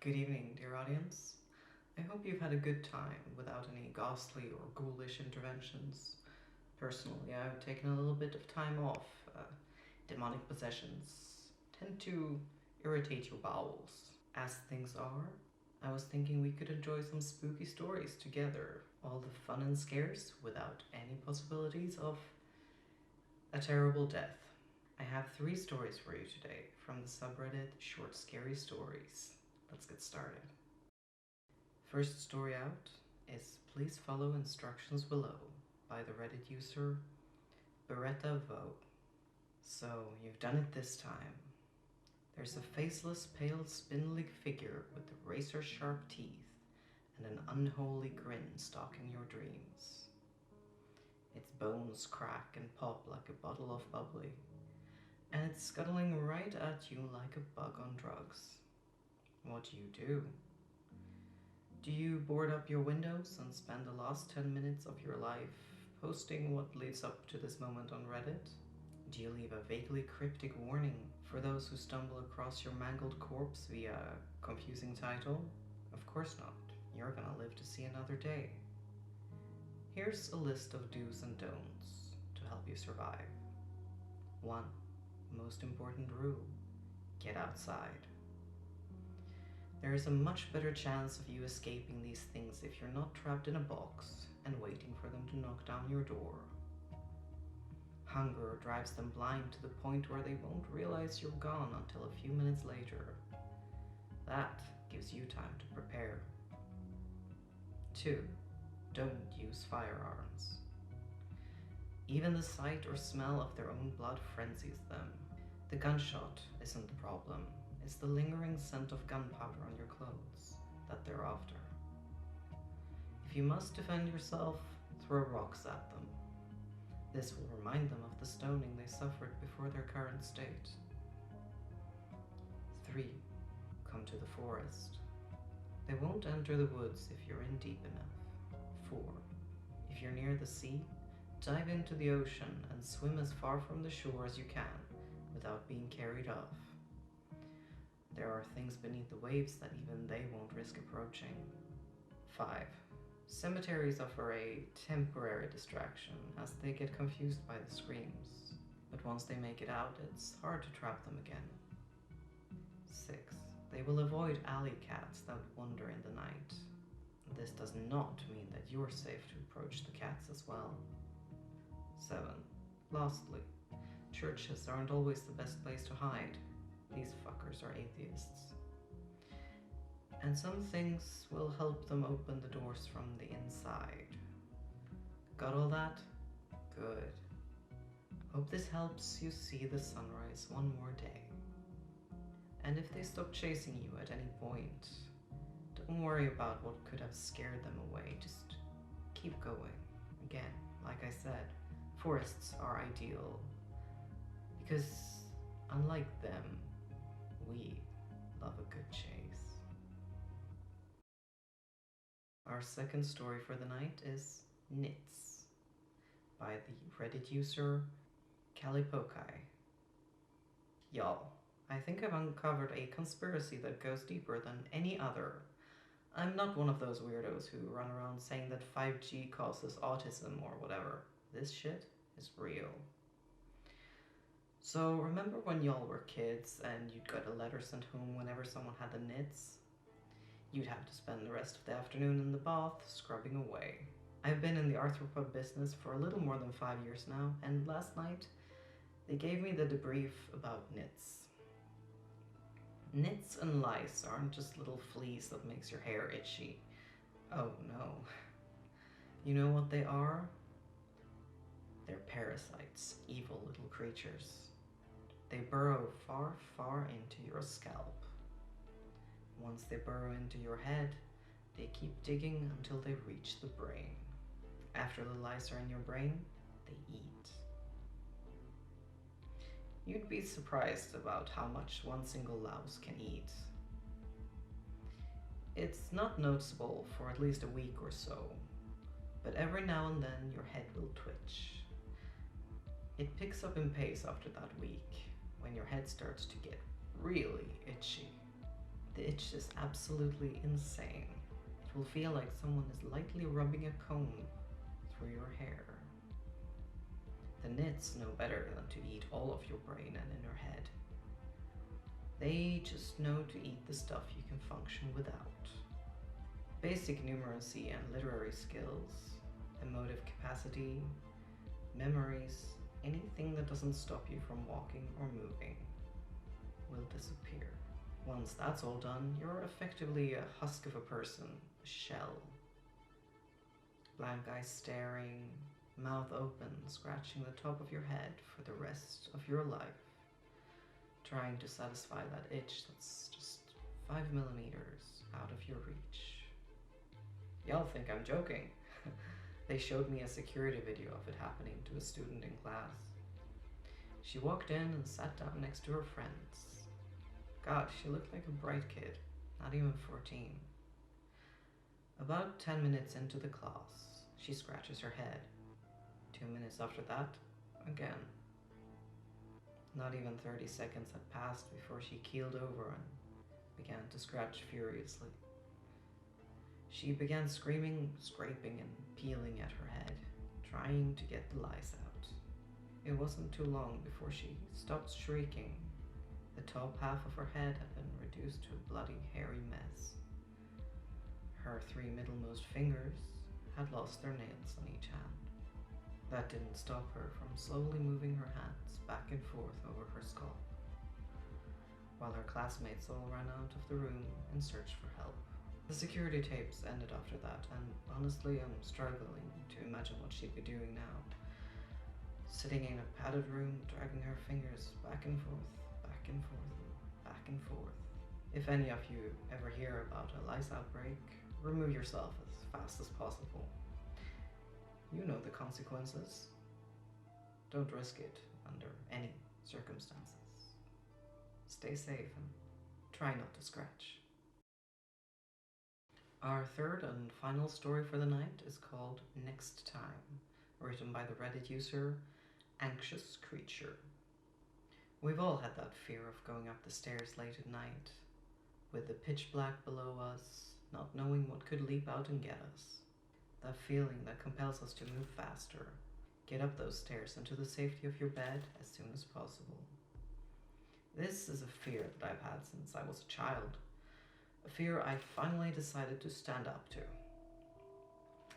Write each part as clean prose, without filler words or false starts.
Good evening, dear audience. I hope you've had a good time without any ghastly or ghoulish interventions. Personally, I've taken a little bit of time off. Demonic possessions tend to irritate your bowels. As things are, I was thinking we could enjoy some spooky stories together. All the fun and scares without any possibilities of a terrible death. I have 3 stories for you today from the subreddit Short Scary Stories. Let's get started. First story out is Please Follow Instructions Below by the Reddit user Beretta Vo. So, you've done it this time. There's a faceless, pale, spindly figure with razor-sharp teeth and an unholy grin stalking your dreams. Its bones crack and pop like a bottle of bubbly, and it's scuttling right at you like a bug on drugs. What do? Do you board up your windows and spend the last 10 minutes of your life posting what leads up to this moment on Reddit? Do you leave a vaguely cryptic warning for those who stumble across your mangled corpse via a confusing title? Of course not. You're gonna live to see another day. Here's a list of do's and don'ts to help you survive. 1. Most important rule: get outside. There is a much better chance of you escaping these things if you're not trapped in a box and waiting for them to knock down your door. Hunger drives them blind to the point where they won't realize you're gone until a few minutes later. That gives you time to prepare. 2. Don't use firearms. Even the sight or smell of their own blood frenzies them. The gunshot isn't the problem. It's the lingering scent of gunpowder on your clothes that they're after. If you must defend yourself, throw rocks at them. This will remind them of the stoning they suffered before their current state. 3. Come to the forest. They won't enter the woods if you're in deep enough. 4. If you're near the sea, dive into the ocean and swim as far from the shore as you can without being carried off. There are things beneath the waves that even they won't risk approaching. 5. Cemeteries offer a temporary distraction as they get confused by the screams, but once they make it out, it's hard to trap them again. 6. They will avoid alley cats that wander in the night. This does not mean that you're safe to approach the cats as well. 7. Lastly, churches aren't always the best place to hide. These fuckers are atheists. And some things will help them open the doors from the inside. Got all that? Good. Hope this helps you see the sunrise one more day. And if they stop chasing you at any point, don't worry about what could have scared them away. Just keep going. Again, like I said, forests are ideal because unlike them, we love a good chase. Our second story for the night is Nits by the Reddit user Calipokai. Y'all, I think I've uncovered a conspiracy that goes deeper than any other. I'm not one of those weirdos who run around saying that 5G causes autism or whatever. This shit is real. So remember when y'all were kids and you'd get a letter sent home whenever someone had the nits? You'd have to spend the rest of the afternoon in the bath scrubbing away. I've been in the arthropod business for a little more than 5 years now, and last night they gave me the debrief about nits. Nits and lice aren't just little fleas that makes your hair itchy. Oh no. You know what they are? They're parasites, evil little creatures. They burrow far, far into your scalp. Once they burrow into your head, they keep digging until they reach the brain. After the lice are in your brain, they eat. You'd be surprised about how much one single louse can eat. It's not noticeable for at least a week or so, but every now and then your head will twitch. It picks up in pace after that week, when your head starts to get really itchy. The itch is absolutely insane. It will feel like someone is lightly rubbing a comb through your hair. The nits know better than to eat all of your brain and inner head. They just know to eat the stuff you can function without. Basic numeracy and literary skills, emotive capacity, memories, anything that doesn't stop you from walking or moving will disappear. Once that's all done, you're effectively a husk of a person, a shell. Blank eyes staring, mouth open, scratching the top of your head for the rest of your life, trying to satisfy that itch that's just 5 millimeters out of your reach. Y'all think I'm joking. They showed me a security video of it happening to a student in class. She walked in and sat down next to her friends. God, she looked like a bright kid, not even 14. About 10 minutes into the class, she scratches her head. 2 minutes after that, again. Not even 30 seconds had passed before she keeled over and began to scratch furiously. She began screaming, scraping, and peeling at her head, trying to get the lice out. It wasn't too long before she stopped shrieking. The top half of her head had been reduced to a bloody, hairy mess. Her 3 middlemost fingers had lost their nails on each hand. That didn't stop her from slowly moving her hands back and forth over her scalp, while her classmates all ran out of the room in search for help. The security tapes ended after that, and honestly, I'm struggling to imagine what she'd be doing now. Sitting in a padded room, dragging her fingers back and forth, back and forth, back and forth. If any of you ever hear about a lice outbreak, remove yourself as fast as possible. You know the consequences. Don't risk it under any circumstances. Stay safe and try not to scratch. Our third and final story for the night is called Next Time, written by the Reddit user Anxious Creature. We've all had that fear of going up the stairs late at night, with the pitch black below us, not knowing what could leap out and get us. That feeling that compels us to move faster, get up those stairs into the safety of your bed as soon as possible. This is a fear that I've had since I was a child. A fear I finally decided to stand up to.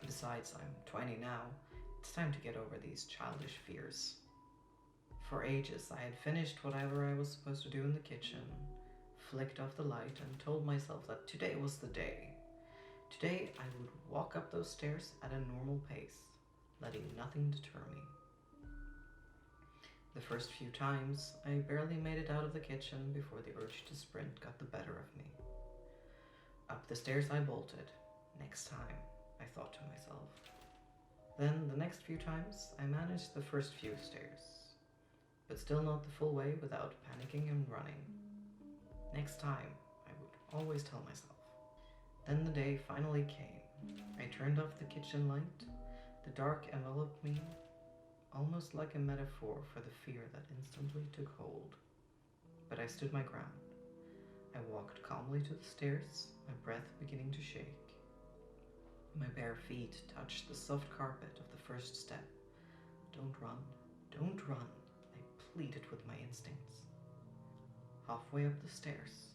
Besides, I'm 20 now. It's time to get over these childish fears. For ages, I had finished whatever I was supposed to do in the kitchen, flicked off the light, and told myself that today was the day. Today, I would walk up those stairs at a normal pace, letting nothing deter me. The first few times, I barely made it out of the kitchen before the urge to sprint got the better of me. Up the stairs I bolted. Next time, I thought to myself. Then, the next few times, I managed the first few stairs, but still not the full way without panicking and running. Next time, I would always tell myself. Then the day finally came. I turned off the kitchen light. The dark enveloped me, almost like a metaphor for the fear that instantly took hold. But I stood my ground. I walked calmly to the stairs, my breath beginning to shake. My bare feet touched the soft carpet of the first step. Don't run, don't run, I pleaded with my instincts. Halfway up the stairs,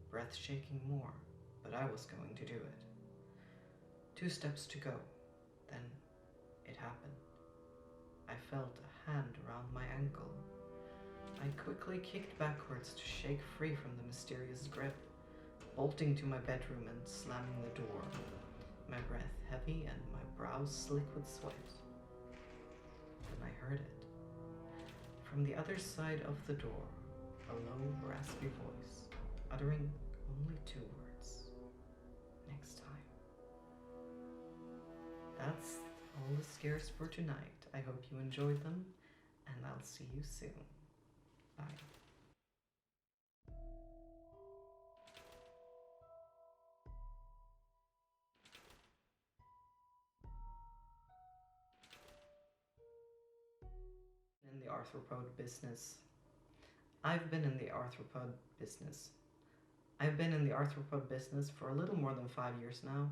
breath shaking more, but I was going to do it. 2 steps to go, then it happened. I felt a hand around my ankle. I quickly kicked backwards to shake free from the mysterious grip, bolting to my bedroom and slamming the door, my breath heavy and my brow slick with sweat. Then I heard it. From the other side of the door, a low, raspy voice, uttering only 2 words. Next time. That's all the scares for tonight. I hope you enjoyed them, and I'll see you soon. Bye. In the arthropod business. I've been in the arthropod business I've been in the arthropod business for a little more than 5 years now.